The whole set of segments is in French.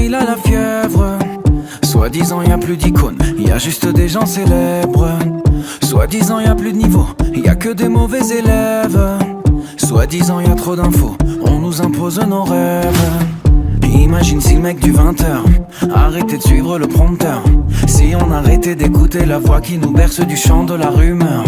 il a la fièvre. Soi-disant y a plus d'icônes, y a juste des gens célèbres. Soi-disant y a plus de niveau, y a que des mauvais élèves. Soi-disant y a trop d'infos, on nous impose nos rêves. Imagine si le mec du 20h arrêtait de suivre le prompteur. Si on arrêtait d'écouter la voix qui nous berce du chant de la rumeur.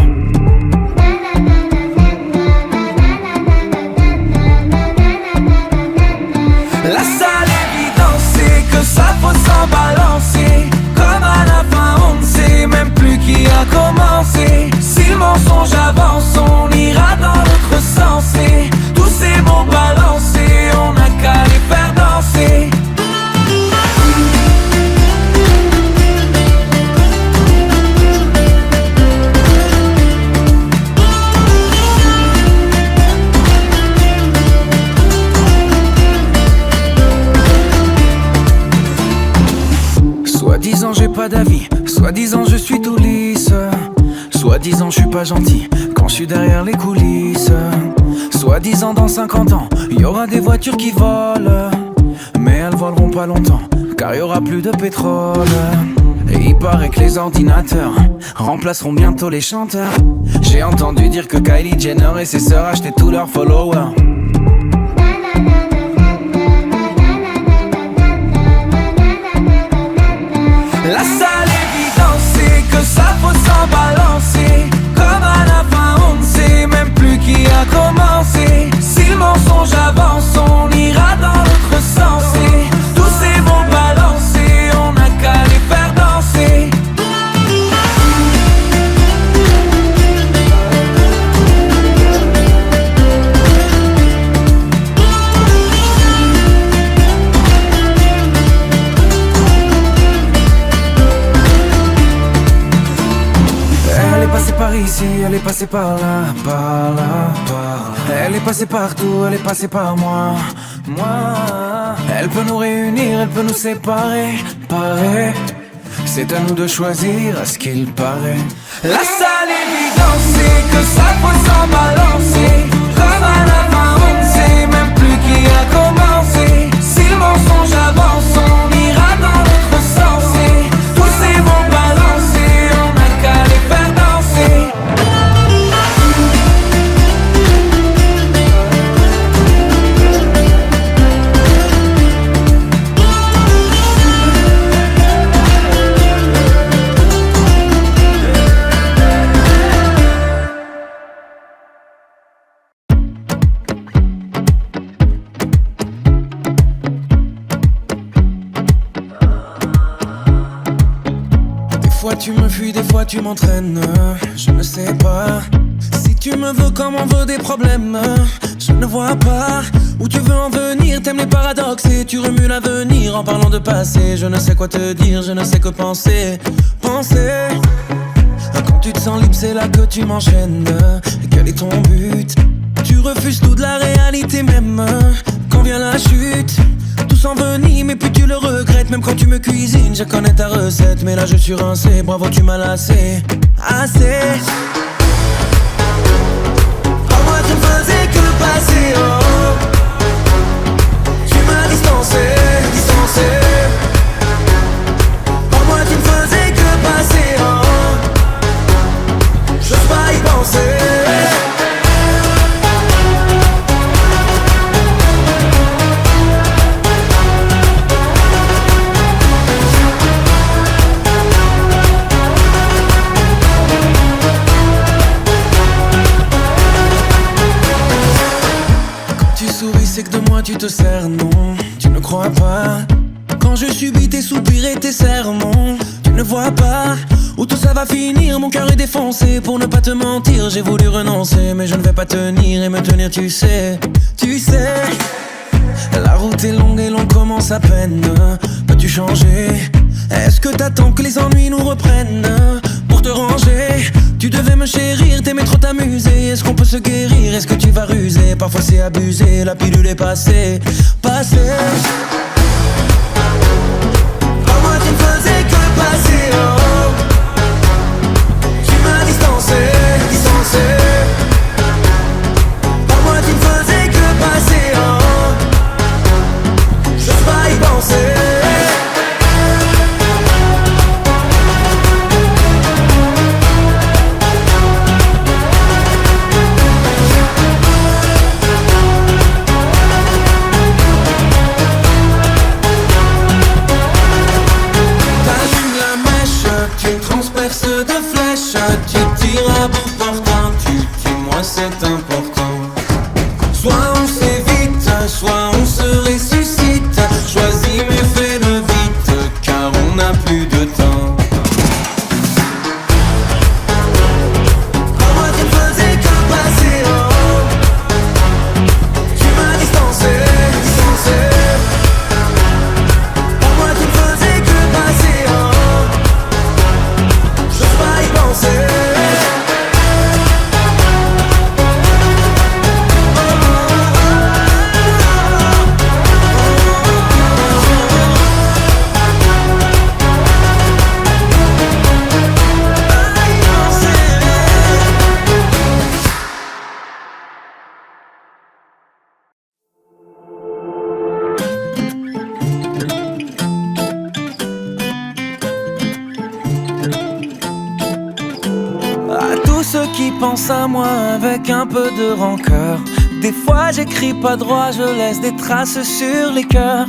La seule évidence c'est que ça faut s'en balancer. Comme à la fin on ne sait même plus qui a commencé. Si le mensonge avance on ira dans l'autre sens. Et tous ces mots balancés on n'a qu'à les faire danser. Soi-disant j'ai pas d'avis, soi-disant je suis tout lisse. Soi-disant je suis pas gentil quand je suis derrière les coulisses. Soi-disant dans 50 ans, y aura des voitures qui volent. Mais elles voleront pas longtemps, car y aura plus de pétrole. Et il paraît que les ordinateurs remplaceront bientôt les chanteurs. J'ai entendu dire que Kylie Jenner et ses sœurs achetaient tous leurs followers. La seule évidence c'est que ça faut s'en balancer. Comme à la fin on ne sait même plus qui a commencé. Si le mensonge avance on ira dans l'autre sens. Et tous ces mots balancés on n'a qu'à les faire danser. Elle est passée par ici, elle est passée par là, par là, par là. Elle est passée partout, elle est passée par moi, moi. Elle peut nous réunir, elle peut nous séparer, pareil. C'est à nous de choisir à ce qu'il paraît. La seule évidence c'est que ça faut s'en balancer. Comme à la fin on ne sait même plus qui a commencé. Si le mensonge avance on ira dans l'autre sens. Et tous ces mots balancés on n'a qu'à les faire danser. Des fois tu me fuis, des fois tu m'entraînes. Je ne sais pas si tu me veux comme on veut des problèmes. Je ne vois pas où tu veux en venir. T'aimes les paradoxes et tu remues l'avenir en parlant de passé. Je ne sais quoi te dire, je ne sais que penser. Quand tu te sens libre c'est là que tu m'enchaînes. Et quel est ton but? Tu refuses tout de la réalité même. Quand vient la chute tout s'envenime et puis tu le regrettes. Même quand tu me cuisines, je connais ta recette. Mais là je suis rincé, bravo tu m'as lassé. Assez. Oh moi tu ne faisais que passer, oh. Tu m'as distancé, distancé. Oh moi tu ne faisais que passer, oh. J'ose pas y penser. C'est que de moi tu te sers, non, tu ne crois pas. Quand je subis tes soupirs et tes sermons, tu ne vois pas où tout ça va finir. Mon cœur est défoncé, pour ne pas te mentir. J'ai voulu renoncer mais je ne vais pas tenir. Et me tenir tu sais, la route est longue et l'on commence à peine. Peux-tu changer? Est-ce que t'attends que les ennuis nous reprennent pour te ranger? Tu devais me chérir, t'aimais trop t'amuser. Est-ce qu'on peut se guérir? Est-ce que tu vas ruser? Parfois c'est abusé, la pilule est passée. Oh moi tu ne faisais que passer, oh. Tu m'as distancé, distancé. Oh moi tu ne faisais que passer, oh. J'ose pas y penser. transperce de flèches. Tu tires à bout portant, tu tues, moi c'est important. Soit on s'évite, soit on se ressuscite. Choisis mais fais-le vite, car on n'a plus de temps. Moi tu ne faisais que passer en. Tu m'as distancé. Moi tu ne faisais que passer en. J'ose pas y penser. À tous ceux qui pensent à moi avec un peu de rancœur, des fois j'écris pas droit, je laisse des traces sur les cœurs.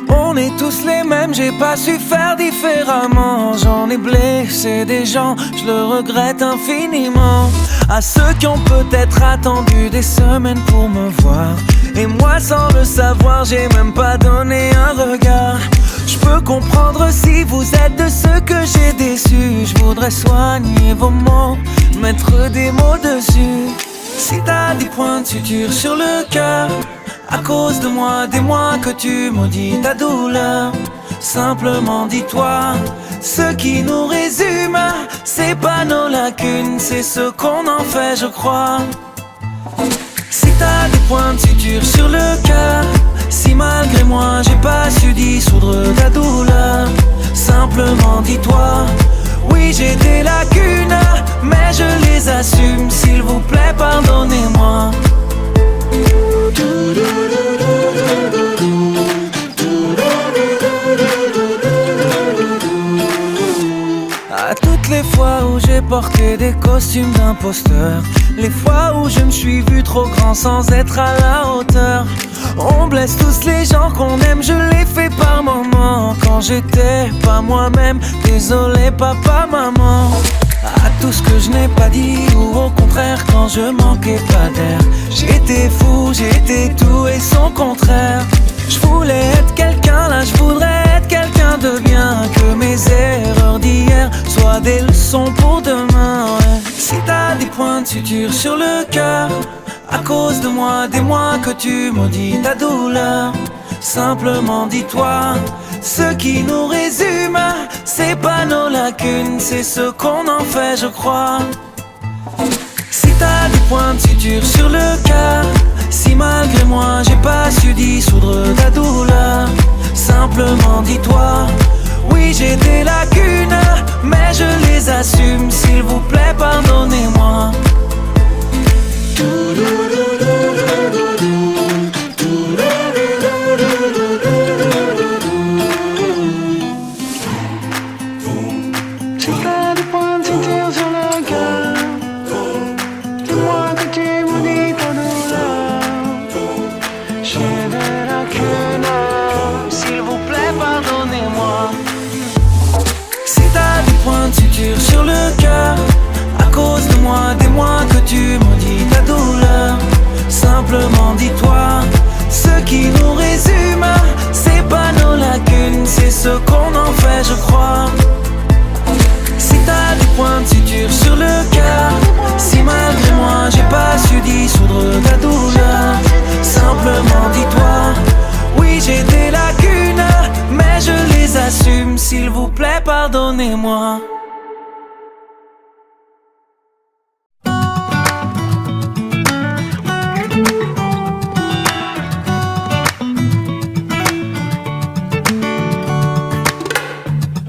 On est tous les mêmes, j'ai pas su faire différemment. J'en ai blessé des gens, je le regrette infiniment. À ceux qui ont peut-être attendu des semaines pour me voir, et moi sans le savoir, j'ai même pas donné un regard. Je peux comprendre si vous êtes de ceux que j'ai déçus. Je voudrais soigner vos mots, mettre des mots dessus. Si t'as des points de suture sur le cœur, à cause de moi, des mois que tu maudis ta douleur, simplement dis-toi, ce qui nous résume, c'est pas nos lacunes, c'est ce qu'on en fait, je crois. Si t'as des points de suture sur le cœur, si malgré moi j'ai pas su dissoudre ta douleur, simplement dis-toi, oui j'ai des lacunes, mais je les assume, s'il vous plaît pardonnez-moi. À toutes les fois où j'ai porté des costumes d'imposteur, les fois où je me suis vu trop grand sans être à la hauteur. On blesse tous les gens qu'on aime, je l'ai fait par moments, quand j'étais pas moi-même, désolé papa, maman. À tout ce que je n'ai pas dit, ou au contraire quand je manquais pas d'air, j'étais fou, j'étais tout et son contraire. Je voulais être quelqu'un, là je voudrais être quelqu'un de bien, que mes erreurs d'hier soient des leçons pour demain, ouais. Si t'as des points de suture sur le cœur, à cause de moi, des mois que tu maudis ta douleur, simplement dis-toi, ce qui nous résume, c'est pas nos lacunes, c'est ce qu'on en fait, je crois. Si t'as des points de suture sur le cœur, si malgré moi j'ai pas su dissoudre ta douleur, simplement dis-toi, oui j'ai des lacunes, mais je les assume, s'il vous plaît pardonnez-moi. Si t'as des points de suture sur le cœur, dis-moi que tu maudis ta douleur, j'ai des lacunes, s'il vous plaît pardonnez-moi. Si t'as des points de suture sur le cœur, à cause de moi, des mois que tu maudis ta douleur, simplement dis-toi, ce qui nous résume, c'est pas nos lacunes, c'est ce qu'on en fait, je crois. Si t'as des points de suture sur le cœur, si malgré moi j'ai pas su dissoudre ta douleur, simplement dis-toi, oui j'ai des lacunes, mais je les assume, s'il vous plaît pardonnez-moi.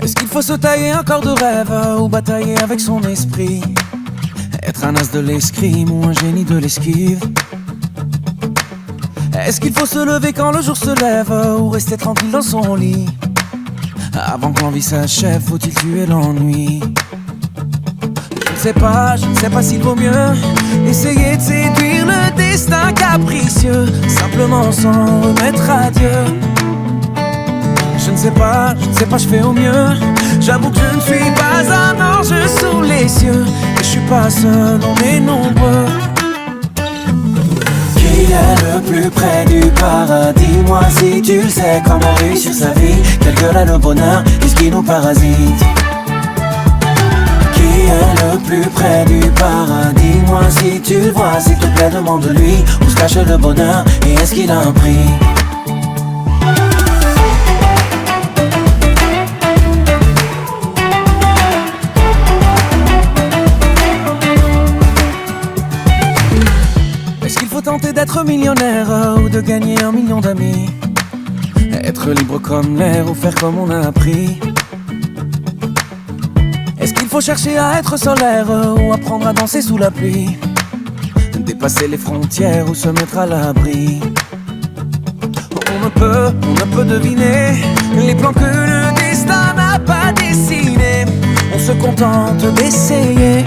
Est-ce qu'il faut se tailler un corps de rêve ou batailler avec son esprit, être un as de l'escrime ou un génie de l'esquive? Est-ce qu'il faut se lever quand le jour se lève ou rester tranquille dans son lit? Avant que l'envie s'achève, faut-il tuer l'ennui? Je ne sais pas s'il vaut mieux essayer de séduire le destin capricieux, simplement s'en remettre à Dieu. Je ne sais pas, je fais au mieux. J'avoue que je ne suis pas un ange sous les cieux. Et je suis pas seul, on est nombreux. Qui est le plus près du paradis? Moi si tu le sais, comment réussir sa vie? Quelle gueule a le bonheur, qu'est-ce qui nous parasite? Qui est le plus près du paradis? Moi si tu le vois, s'il te plaît demande-lui où se cache le bonheur et est-ce qu'il a un prix? Est-ce qu'il faut tenter d'être millionnaire ou de gagner 1 million d'amis? Être libre comme l'air ou faire comme on a appris? Est-ce qu'il faut chercher à être solaire ou apprendre à danser sous la pluie? Dépasser les frontières ou se mettre à l'abri? On ne peut deviner les plans que le destin n'a pas dessinés. On se contente d'essayer.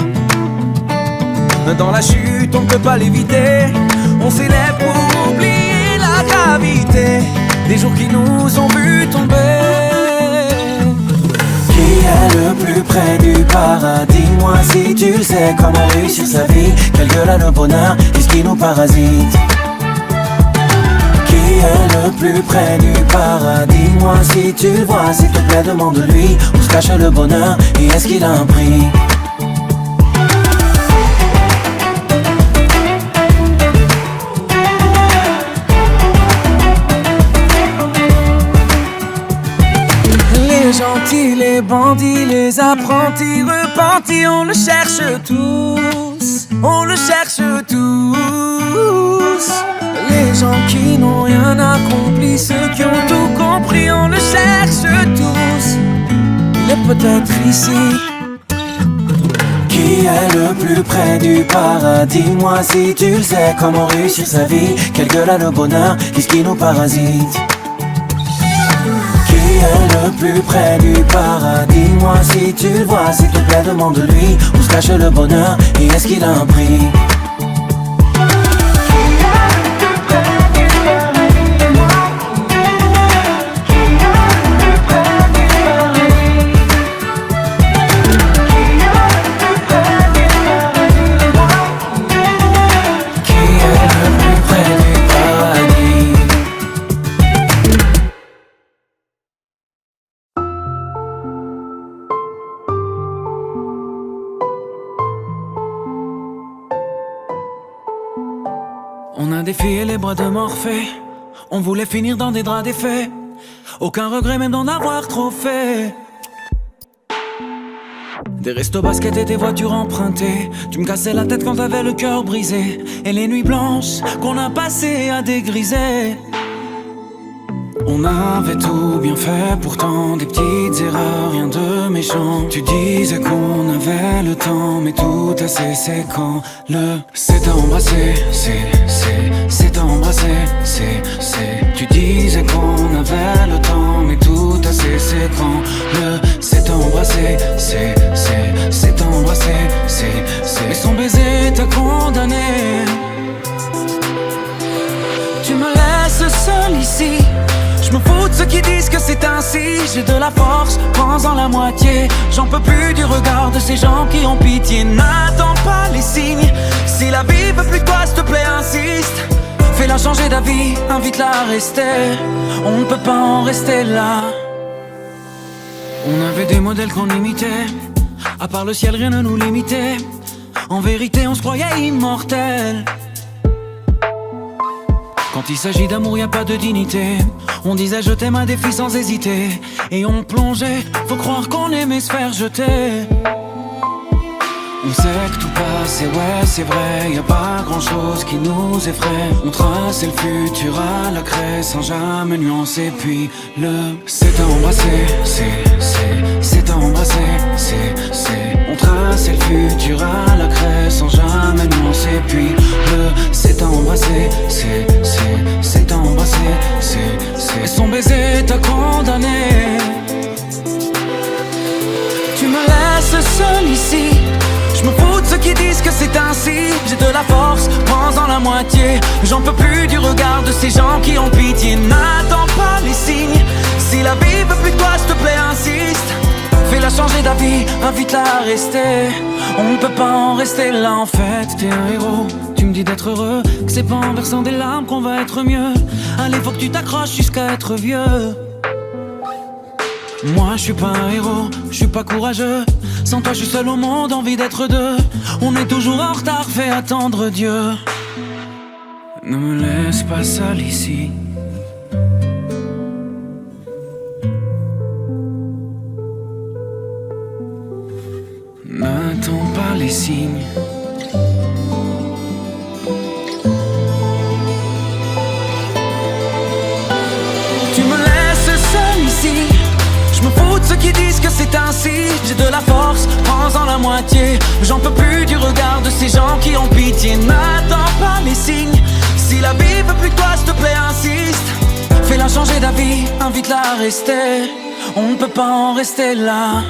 Dans la chute on ne peut pas l'éviter. On s'élève pour oublier la gravité des jours qui nous ont vu tomber. Qui est le plus près du paradis? Moi si tu le sais, comment réussir sa vie? Quelle gueule a le bonheur, qu'est-ce qui nous parasite? Qui est le plus près du paradis? Moi si tu le vois, s'il te plaît demande-lui où se cache le bonheur et est-ce qu'il a un prix? Les gentils, les bandits, les apprentis repentis, on le cherche tous, on le cherche tous. Les gens qui n'ont rien accompli, ceux qui ont tout compris, on le cherche tous. Il est peut-être ici. Qui est le plus près du paradis? Moi si tu le sais, comment réussir sa vie? Quelle gueule a le bonheur, qu'est-ce qui nous parasite? Qui est le plus près du paradis? Moi si tu le vois, s'il te plaît demande-lui où se cache le bonheur et est-ce qu'il a un prix? On a défié les bras de Morphée. On voulait finir dans des draps défaits. Aucun regret même d'en avoir trop fait. Des restos basket et des voitures empruntées. Tu me cassais la tête quand t'avais le cœur brisé. Et les nuits blanches qu'on a passées à dégriser. On avait tout bien fait, pourtant des petites erreurs, rien de méchant. Tu disais qu'on avait le temps, mais tout a cessé quand le s'est embrassé, c'est embrassé, Tu disais qu'on avait le temps, mais tout a cessé quand le s'est embrassé, c'est embrassé, Mais son baiser t'a condamné. Tu me laisses seul ici. Je me fous de ceux qui disent que c'est ainsi. J'ai de la force, prends-en la moitié. J'en peux plus du regard de ces gens qui ont pitié. N'attends pas les signes. Si la vie veut plus de toi, s'il te plaît, insiste. Fais-la changer d'avis, invite-la à rester. On ne peut pas en rester là. On avait des modèles qu'on imitait. À part le ciel, rien ne nous limitait. En vérité, on se croyait immortels. Quand il s'agit d'amour, y a pas de dignité. On disait je t'aime à défi sans hésiter. Et on plongeait, faut croire qu'on aimait se faire jeter. On sait que tout passe et ouais c'est vrai. Y a pas grand chose qui nous effraie. On trace le futur à la craie sans jamais nuancer. Puis le c'est embrassé, c'est embrassé, On trace le futur à la craie sans jamais nuancer. Puis le c'est embrassé, c'est embrassé, Et son baiser t'a condamné. Tu me laisses seul ici. Je me fous de ceux qui disent que c'est ainsi. J'ai de la force, prends-en la moitié. J'en peux plus du regard de ces gens qui ont pitié. N'attends pas les signes. Si la vie veut plus de toi, s'il te plaît, insiste. Fais-la changer d'avis, invite-la à rester. On ne peut pas en rester là en fait. T'es un héros, tu me dis d'être heureux, que c'est pas en versant des larmes qu'on va être mieux. Allez, faut que tu t'accroches jusqu'à être vieux. Moi je suis pas un héros, je suis pas courageux. Sans toi je suis seul au monde, envie d'être deux. On est toujours en retard, fais attendre Dieu. Ne me laisse pas seul ici. N'attends pas les signes. Tu me laisses seul ici. Je me fous de ceux qui disent que c'est ainsi. J'ai de la force, prends-en la moitié. J'en peux plus du regard de ces gens qui ont pitié. N'attends pas les signes. Si la vie veut plus de toi, s'il te plaît, insiste. Fais-la changer d'avis, invite-la à rester. On ne peut pas en rester là.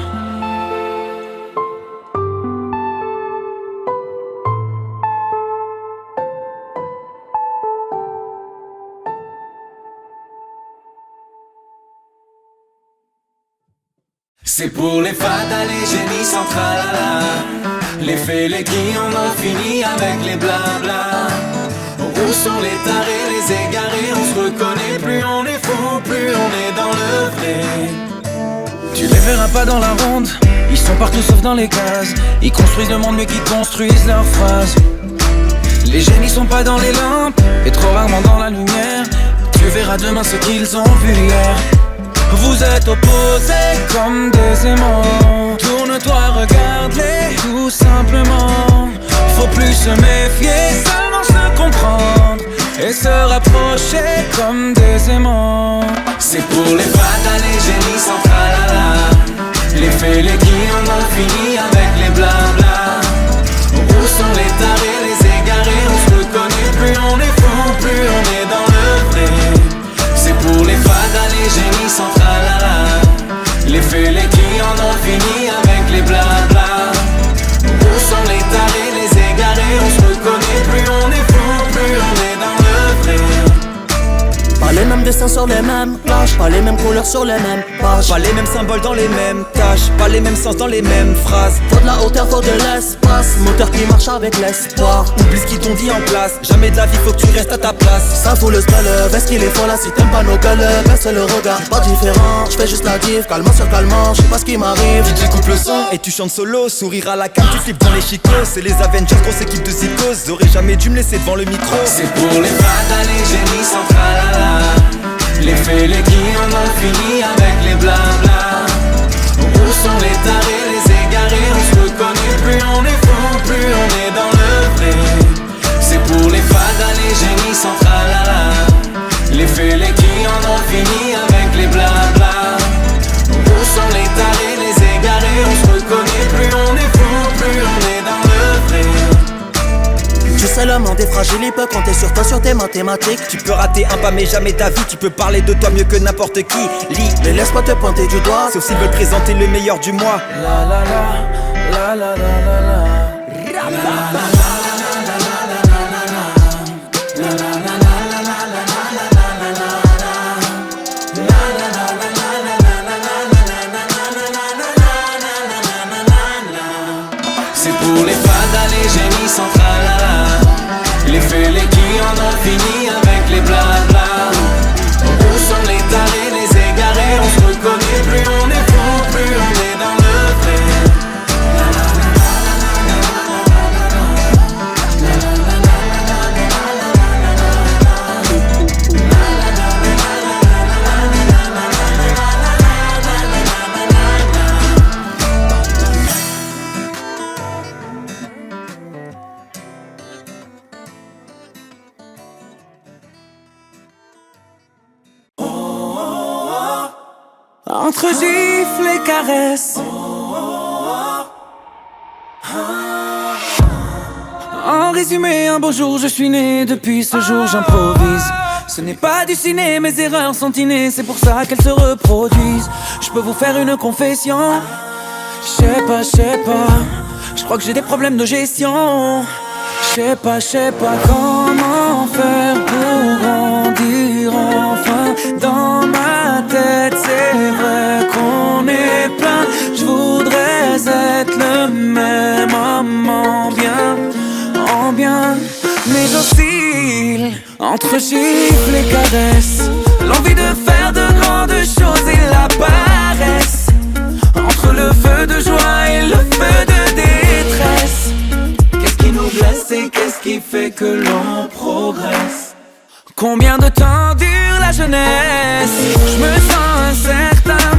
C'est pour les fadas, les génies sans tralala. Les fêlés qui en ont fini avec les blabla. Où sont les tarés, les égarés? On se reconnaît, plus on est fou, plus on est dans le vrai. Tu les verras pas dans la ronde, ils sont partout sauf dans les cases. Ils construisent le monde mais qui construisent leurs phrases. Les génies sont pas dans les lampes, et trop rarement dans la lumière. Tu verras demain ce qu'ils ont vu hier. Vous êtes opposés comme des aimants. Tourne-toi, regarde-les tout simplement. Faut plus se méfier, seulement se comprendre et se rapprocher comme des aimants. C'est pour les fadas, les génies sans tralala. Les fêlés qui en ont fini avec les blabla. Où sont les tarés, les égarés? On se reconnaît, plus on est fou, plus on est dans le vrai. C'est pour les fadas, les génies sans tralala. Les fêlés qui en ont fini avec les blabla. Où sont les tarés, les égarés? On se reconnaît, plus on est fou, plus on est dans le vrai. Pas les mêmes dessins sur les mêmes plages, pas les mêmes couleurs sur les mêmes pages, pas les mêmes symboles dans les mêmes tâches, pas les mêmes sens dans les mêmes phrases. faut de la hauteur, faut de l'espace, moteur qui marche avec l'espoir. Oublie ce qu'ils t'ont dit en classe, jamais de la vie faut que tu restes à ta place. Ça fout le spell, est-ce qu'il est fort là? Si t'aimes pas nos gueules, baisse le regard. Pas différent, j'fais juste la diff, calmement sur calmement, j'sais pas ce qui m'arrive. DJ coupe le son et tu chantes solo, sourire à la carte, tu flippes dans les chicots. C'est les Avengers, grosse équipe de zikos, j'aurais jamais dû me laisser devant le micro. C'est pour les fadas, les génies sans tralala. Les fêlés qui en ont fini avec les blabla. Où sont les tarés, les égarés? On se reconnaît, plus on est fou, plus on est dans le vrai. C'est pour les fadas, les génies sans tralala. Les fêlés qui en ont fini avec les blabla. Où sont les tarés, les égarés? On se reconnaît, plus on est fou, plus on est dans le vrai. Tu sais le monde est fragile, il peut compter sur toi, sur tes mathématiques. Tu peux rater un pas mais jamais ta vie, tu peux parler de toi mieux que n'importe qui. Lis, Mais laisse pas te pointer du doigt, sauf s'ils veulent présenter le meilleur du mois. La la la, la la la la la. C'est pour les fadas, les génies sans tralala. Les fêlés qui en ont fini avec les blabla. Où sont les tarés, les égarés? On se reconnaît, plus on est fou, plus on est dans le vrai. Entre gifles et caresses, en résumé, un beau jour je suis né. Depuis ce jour j'improvise. Ce n'est pas du ciné, mes erreurs sont innées. C'est pour ça qu'elles se reproduisent. Je peux vous faire une confession. Je sais pas, je crois que j'ai des problèmes de gestion. Je sais pas comment faire pour grandir enfin. Dans ma tête c'est vrai, Entre gifles et caresses, l'envie de faire de grandes choses et la paresse. Entre le feu de joie et le feu de détresse. Qu'est-ce qui nous blesse et qu'est-ce qui fait que l'on progresse? Combien de temps dure la jeunesse? Je me sens incertain.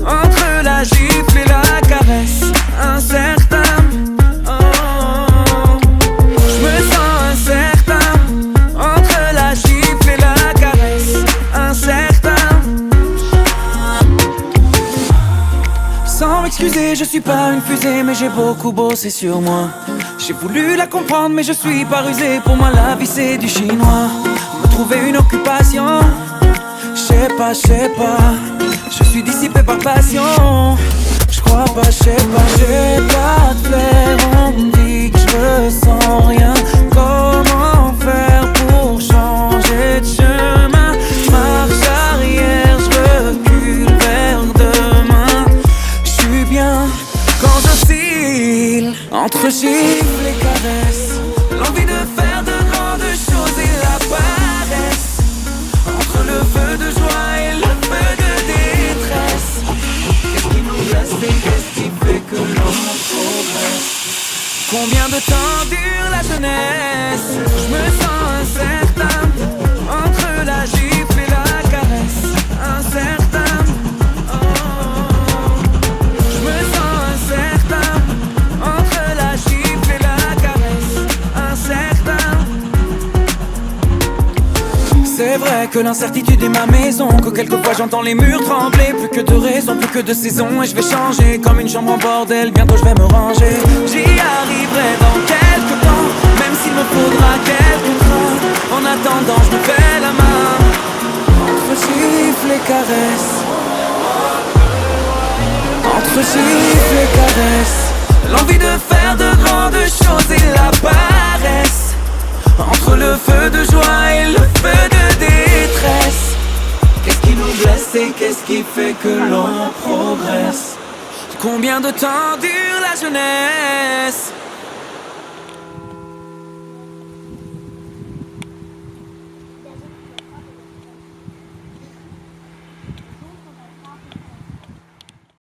Entre la gifle et la caresse, incertain. Oh. Je me sens incertain. Entre la gifle et la caresse, incertain. Sans m'excuser, je suis pas une fusée, mais j'ai beaucoup bossé sur moi. J'ai voulu la comprendre, mais je suis pas rusé. Pour moi la vie c'est du chinois. Me trouver une occupation, je sais pas, je suis dissipé par passion. Je crois pas, je sais pas, j'ai pas de flair. On me dit que je sens rien. Comment faire pour changer de chemin? Marche arrière, je recule vers demain. Je suis bien quand j'oscille entre gifles et caresses. L'envie de faire de grandes choses et la paresse. Entre le feu de joie et le feu de détresse. Qu'est-ce qui nous blesse et qu'est-ce qui fait que l'on progresse? Combien de temps dure la jeunesse? Je me sens incertain. Entre la gifle et la caresse, incertain. Oh. Je me sens incertain. Entre la gifle et la caresse, incertain. C'est vrai que l'incertitude est ma maison, que quelquefois j'entends les murs trembler. Plus que de raison, plus que de saison. Et je vais changer comme une chambre en bordel. Bientôt je vais me ranger. J'y arriverai dans quelques temps, même s'il me faudra quelques trains. En attendant je me fais la main. Entre gifles et caresses, entre gifles et caresses. L'envie de faire de grandes choses et la paresse. Entre le feu de joie et le feu de détresse. Qu'est-ce qui nous blesse et qu'est-ce qui fait que l'on progresse? Combien de temps dure la jeunesse?